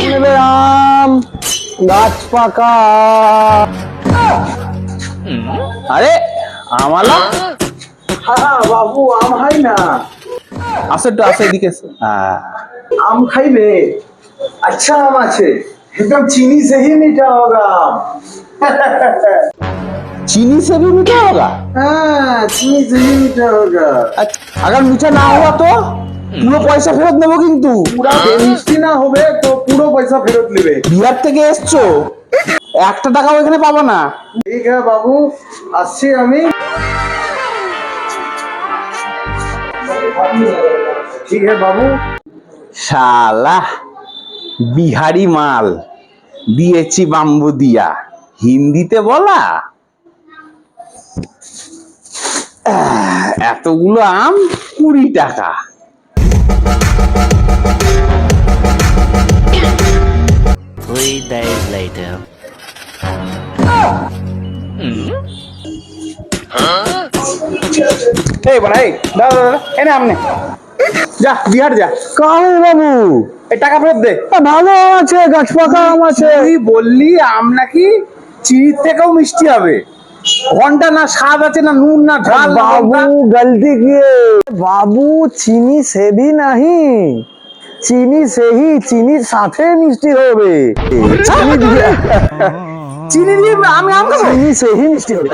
নেবে আম, গাছ পাকা। আরে আমালা বাবু আম খাই না। আসো একটু আসো এদিকে এসো। হ্যাঁ आम खाइबे? अच्छा आम আছে, एकदम चीनी से ही मीठा होगा आम। चीनी से भी मीठा होगा? हाँ, चीनी से ही मीठा होगा। अच्छा, अगर मीठा ना हुआ तो পুরো পয়সা ফেরত নেবো কিন্তু। পুরা মিষ্টি না হবে তো পুরো পয়সা ফেরত নেবে। বিহার থেকে এসছো, একটা টাকাও এখানে পাবো না। ঠিক আছে বাবু, আসছি আমি। ঠিক আছে বাবু। শালা বিহারি মাল দিয়েছি বাম্বু দিয়া, হিন্দিতে বলা। এতগুলো আম 20 টাকা। Three days later. এই বড় এই দাও দাও এনে আমনে যা বিহার যা। কাহে বাবু? এই টাকা ফেরত দে। ভালো আম আছে, গাছ পাকা আম আছে। তুই বললি আম নাকি চিনির থেকেও মিষ্টি হবে। ঘন্টা না স্বাদ আছে না নুন না ঝাল না बाबू লঙ্কা। गलती किए बाबू, चीनी से भी नहीं, चीनी से ही चीनी साथे मिष्टी होबे। চিনি দিয়ে আমি আম খাবো? चीनी से ही मिष्टी होबे।